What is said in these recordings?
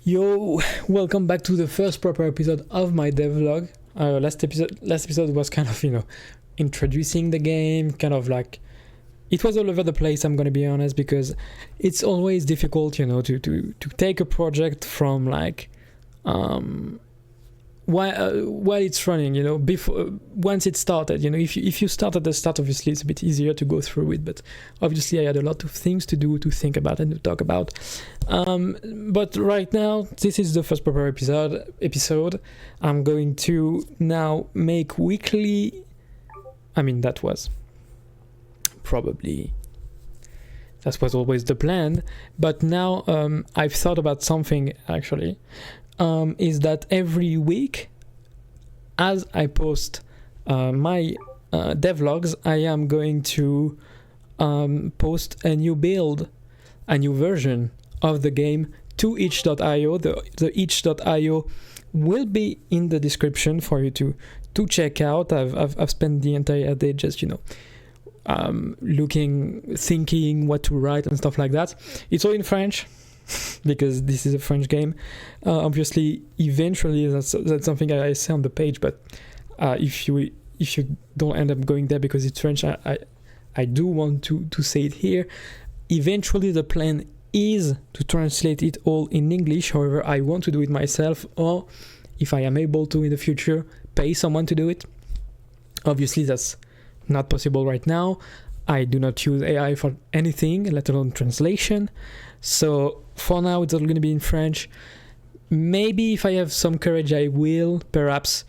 Yo, welcome back to the first proper episode of my devlog. Last episode was kind of, introducing the game, kind of like, it was all over the place, I'm gonna be honest, because it's always difficult, to take a project from like, while it's running, before once it started, if you start at the start, obviously it's a bit easier to go through it, but obviously I had a lot of things to do, to think about and to talk about. But right now, this is the first proper episode. I'm going to now make weekly. That was always the plan, but now I've thought about something actually. Is that every week, as I post my devlogs, I am going to post a new build, a new version of the game to itch.io. The itch.io will be in the description for you to check out. I've spent the entire day just thinking what to write and stuff like that. It's all in French because this is a French game. Obviously, eventually that's something I say on the page, but if you don't end up going there because it's French, I do want to say it here. Eventually, the plan is to translate it all in English. However, I want to do it myself, or if I am able to in the future, pay someone to do it. Obviously, that's not possible right now. I do not use AI for anything, let alone translation. So for now, it's all going to be in French. Maybe if I have some courage, I will perhaps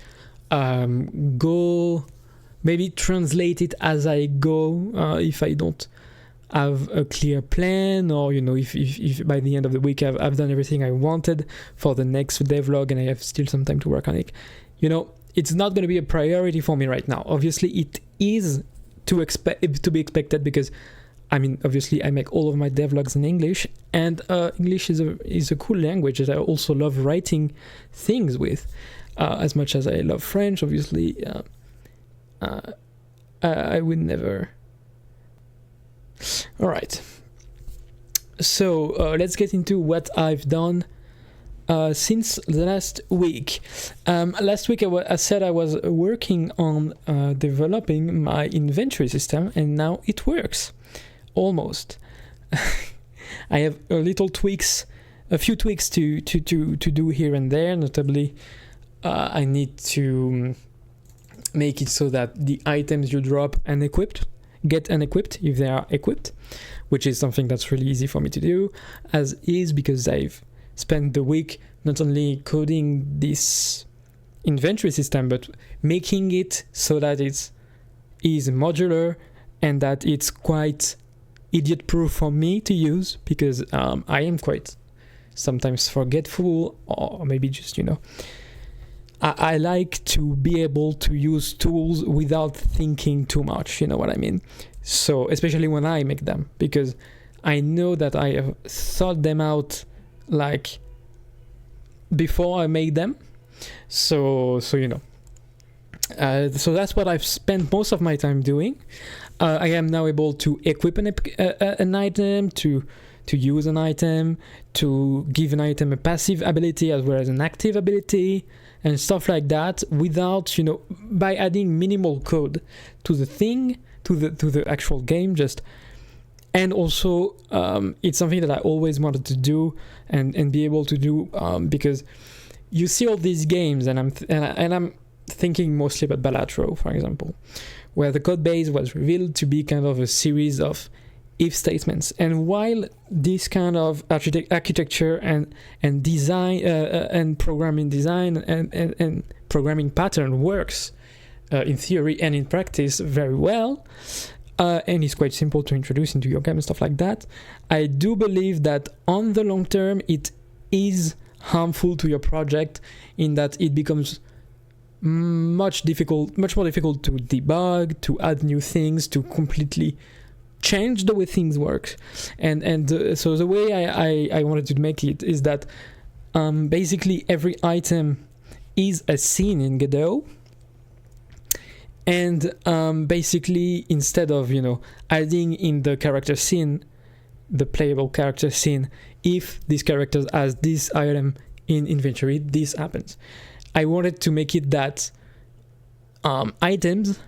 maybe translate it as I go, if I don't have a clear plan, or if by the end of the week I've done everything I wanted for the next devlog and I have still some time to work on it. It's not going to be a priority for me right now. Obviously, it is to be expected because obviously I make all of my devlogs in English, and English is a cool language that I also love writing things with, as much as I love French. Obviously, I would never. All right, so let's get into what I've done since the last week. Last week I said I was working on developing my inventory system, and now it works. Almost. I have a few tweaks to do here and there. Notably, I need to make it so that the items you drop get unequipped if they are equipped, which is something that's really easy for me to do, as is because I've spent the week not only coding this inventory system, but making it so that it is modular and that it's quite idiot-proof for me to use, because I am quite sometimes forgetful, or maybe just, I like to be able to use tools without thinking too much, you know what I mean? So, especially when I make them, because I know that I have thought them out, like, before I made them. So that's what I've spent most of my time doing. I am now able to equip an item, to use an item, to give an item a passive ability as well as an active ability, and stuff like that, without, by adding minimal code to the thing, to the actual game, just. And also, it's something that I always wanted to do and be able to do, because you see all these games, and I'm thinking mostly about Balatro, for example, where the code base was revealed to be kind of a series of if statements. And while this kind of architecture and design and programming design and programming pattern works in theory and in practice very well, and it's quite simple to introduce into your game and stuff like that, I do believe that on the long term it is harmful to your project, in that it becomes much more difficult to debug, to add new things, to completely change the way things work. So the way I wanted to make it is that basically every item is a scene in Godot, and basically instead of adding in the character scene, the playable character scene if this character has this item in inventory, this happens. I wanted to make it that items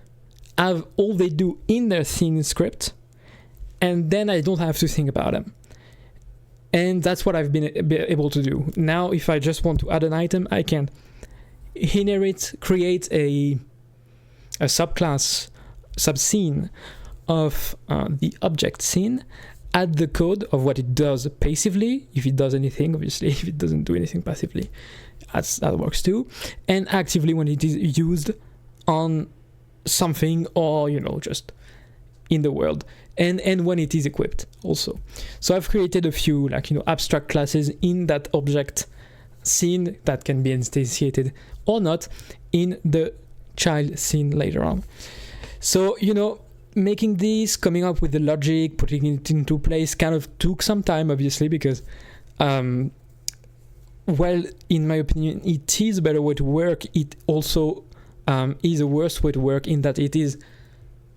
have all they do in their scene script, and then I don't have to think about them. And that's what I've been able to do. Now, if I just want to add an item, I can create a subclass, subscene of the object scene, add the code of what it does passively, if it does anything, obviously. If it doesn't do anything passively, that works too, and actively when it is used on something, or just in the world, and when it is equipped also. So I've created a few abstract classes in that object scene that can be instantiated or not in the child scene later on. So making this, coming up with the logic, putting it into place kind of took some time, obviously, because in my opinion, it is a better way to work. It also is a worse way to work, in that it is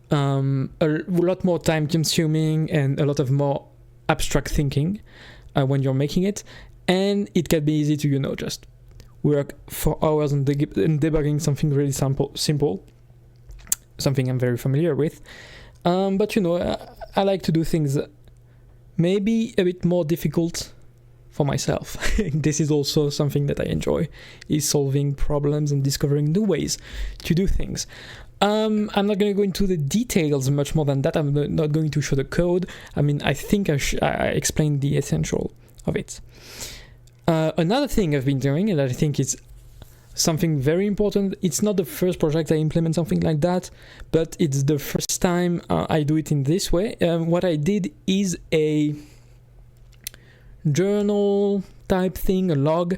a lot more time consuming and a lot of more abstract thinking when you're making it, and it can be easy to just work for hours on debugging something really simple, something I'm very familiar with, but I like to do things maybe a bit more difficult for myself. This is also something that I enjoy, is solving problems and discovering new ways to do things. I'm not going to go into the details much more than that. I'm not going to show the code. I think I explained the essential of it. Another thing I've been doing, and I think it's something very important, it's not the first project I implement something like that, but it's the first time I do it in this way. What I did is a journal type thing, a log,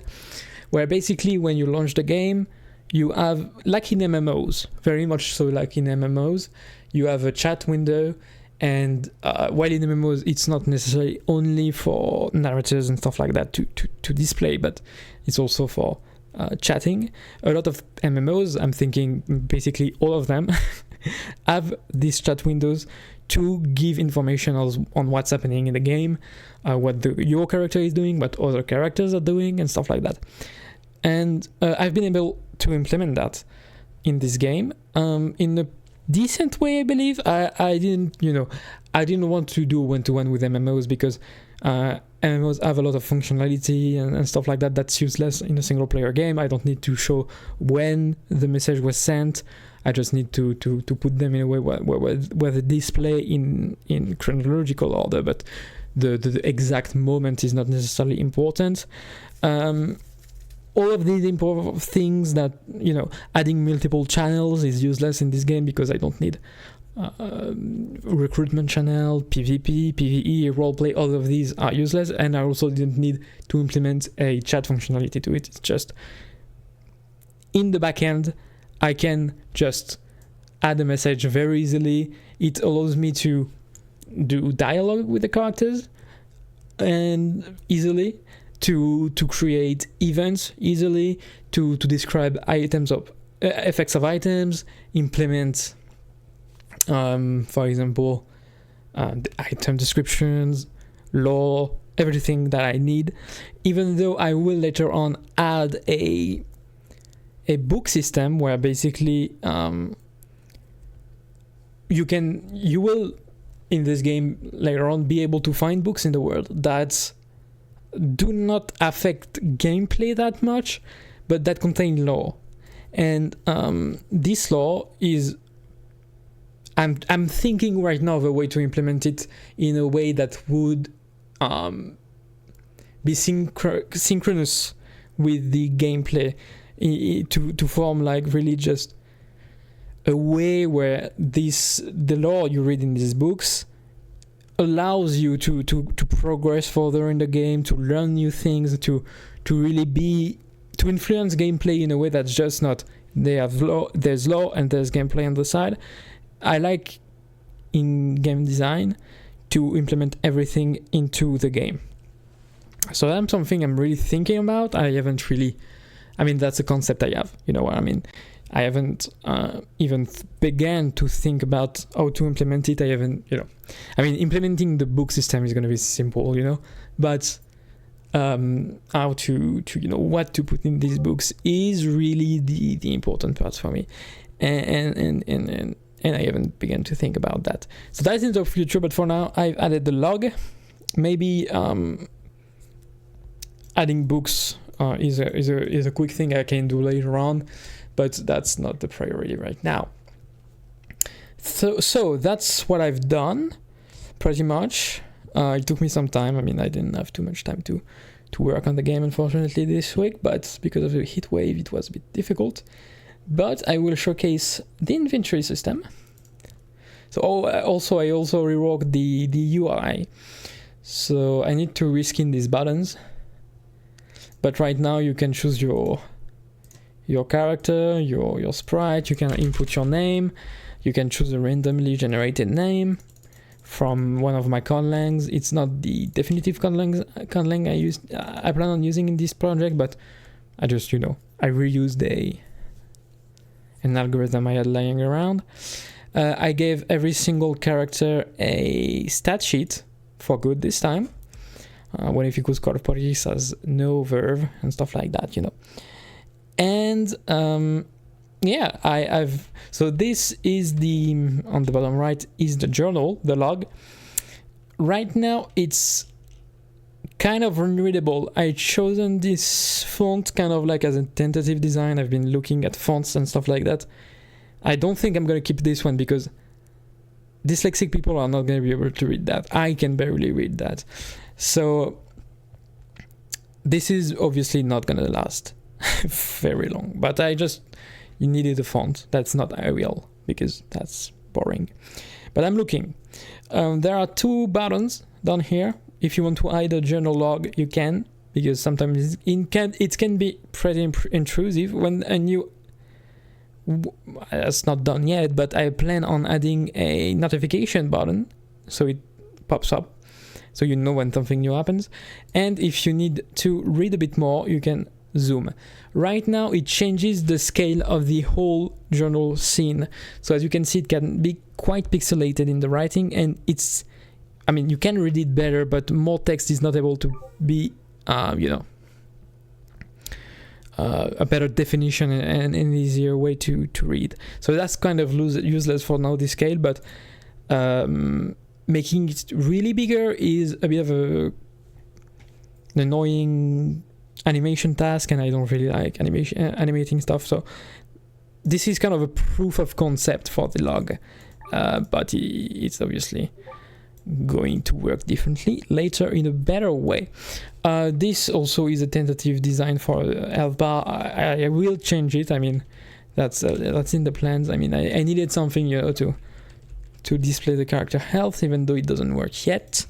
where basically when you launch the game, you have, like in MMOs, very much so like in MMOs, you have a chat window, and while in MMOs it's not necessarily only for narrators and stuff like that to display, but it's also for chatting. A lot of MMOs, I'm thinking basically all of them, have these chat windows to give information on what's happening in the game, what your character is doing, what other characters are doing, and stuff like that. And I've been able to implement that in this game in a decent way, I believe. I didn't want to do one-to-one with MMOs, because MMOs have a lot of functionality and stuff like that that's useless in a single player game. I don't need to show when the message was sent. I just need to put them in a way where the display in chronological order, but the exact moment is not necessarily important. All of these important things that, adding multiple channels is useless in this game, because I don't need recruitment channel, PvP, PvE, roleplay. All of these are useless, and I also didn't need to implement a chat functionality to it. It's just in the backend, I can just add a message very easily. It allows me to do dialogue with the characters and easily, to create events easily, to describe items of effects of items, implement, for example, the item descriptions, lore, everything that I need. Even though I will later on add a book system where basically you will in this game later on be able to find books in the world that do not affect gameplay that much, but that contain lore. And this lore is, I'm thinking right now of a way to implement it in a way that would be synchronous with the gameplay, to form like really just a way where the lore you read in these books allows you to progress further in the game, to learn new things, to really to influence gameplay in a way that's just not there's lore and there's gameplay on the side. I like in game design to implement everything into the game. So that's something I'm really thinking about. I haven't really, that's a concept I have, you know what I mean? I haven't even began to think about how to implement it. I haven't, implementing the book system is going to be simple, but how to what to put in these books is really the important part for me, and I haven't begun to think about that. So that's in the future, but for now I've added the log. Maybe adding books is a quick thing I can do later on, but that's not the priority right now. So that's what I've done pretty much. It took me some time. I mean, I didn't have too much time to work on the game, unfortunately, this week, but because of the heat wave, it was a bit difficult. But I will showcase the inventory system. So I also reworked the UI. So I need to reskin these buttons. But right now you can choose your character, your sprite, you can input your name, you can choose a randomly generated name from one of my conlangs. It's not the definitive conlang I plan on using in this project, but I just, I reused an algorithm I had lying around. I gave every single character a stat sheet for good this time. When if equals card of police has no verb and stuff like that, And so this is on the bottom right is the journal, the log. Right now it's kind of unreadable. I've chosen this font kind of like as a tentative design. I've been looking at fonts and stuff like that. I don't think I'm going to keep this one because dyslexic people are not going to be able to read that. I can barely read that. So this is obviously not going to last very long, but you needed a font that's not Arial because that's boring. But I'm looking. There are two buttons down here. If you want to hide a journal log, you can, because sometimes it can be pretty intrusive when a new. It's not done yet, but I plan on adding a notification button so it pops up, so you know when something new happens. And if you need to read a bit more, you can zoom. Right now it changes the scale of the whole journal scene, so as you can see it can be quite pixelated in the writing, and you can read it better, but more text is not able to be a better definition and an easier way to read. So that's kind of useless for now, this scale, but making it really bigger is a bit of an annoying animation task, and I don't really like animating stuff. So this is kind of a proof of concept for the log, but it's obviously going to work differently later in a better way. This also is a tentative design for health bar. I will change it. I mean, that's in the plans. I mean, I needed something to display the character health, even though it doesn't work yet.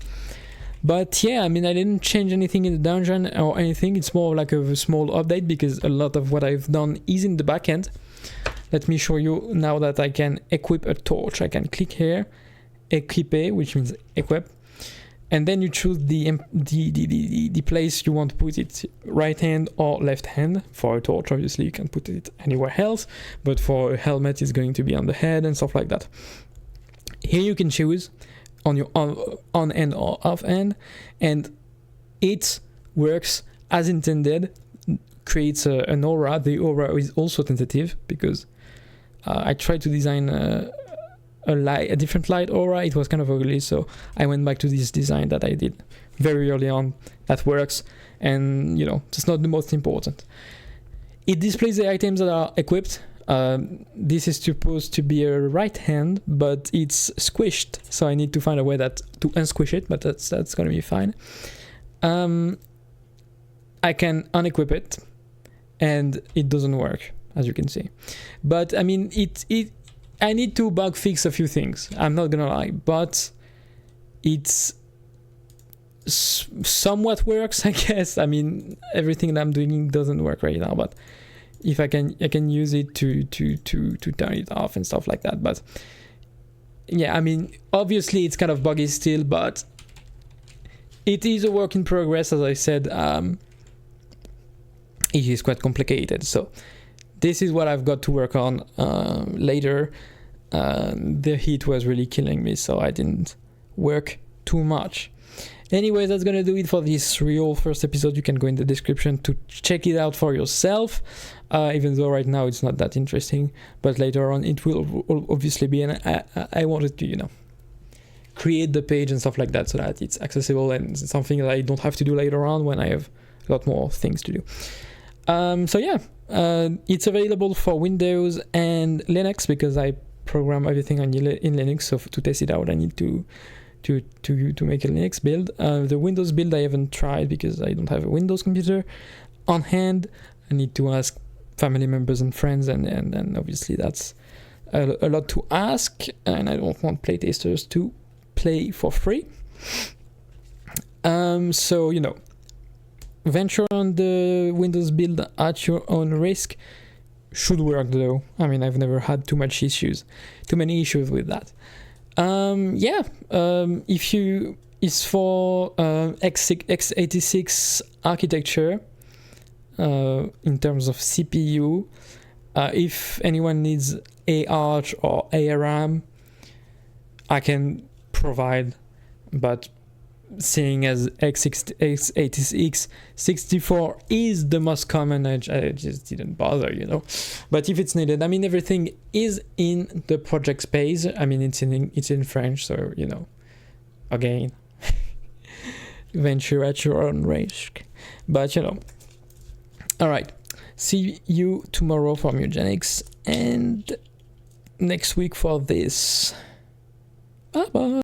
But yeah, I mean, I didn't change anything in the dungeon or anything. It's more like a small update because a lot of what I've done is in the backend. Let me show you now that I can equip a torch. I can click here, equipe, which means equip, and then you choose the place you want to put it, right hand or left hand. For a torch, obviously you can put it anywhere else, but for a helmet it's going to be on the head and stuff like that. Here you can choose on your on end or off end, and it works as intended, creates an aura. The aura is also tentative because I tried to design a different light aura. It was kind of ugly, so I went back to this design that I did very early on that works, and it's not the most important. It displays the items that are equipped. This is supposed to be a right hand, but it's squished, so I need to find a way to unsquish it, but that's gonna be fine. I can unequip it, and it doesn't work, as you can see. But I mean, I need to bug fix a few things, I'm not gonna lie, but it's somewhat works, I guess. I mean, everything that I'm doing doesn't work right now, but if I can use it to turn it off and stuff like that. But yeah, I mean, obviously it's kind of buggy still, but it is a work in progress. As I said, it is quite complicated, so this is what I've got to work on later. The heat was really killing me, so I didn't work too much. Anyway, that's gonna do it for this real first episode. You can go in the description to check it out for yourself, even though right now it's not that interesting, but later on it will obviously be. And I wanted to, create the page and stuff like that so that it's accessible and something that I don't have to do later on when I have a lot more things to do. So yeah, it's available for Windows and Linux because I program everything in Linux. So to test it out, I need to make a Linux build. The Windows build I haven't tried because I don't have a Windows computer on hand. I need to ask family members and friends, and obviously that's a lot to ask, and I don't want playtesters to play for free. So venture on the Windows build at your own risk. Should work though. I mean, I've never had too many issues with that. If it's for x86 architecture in terms of CPU, if anyone needs AArch or ARM, I can provide, but seeing as x86 64 is the most common, I just didn't bother, But if it's needed, I mean, everything is in the project page. I mean, it's in French, so again, venture at your own risk. But all right. See you tomorrow for Mugenics and next week for this. Bye bye.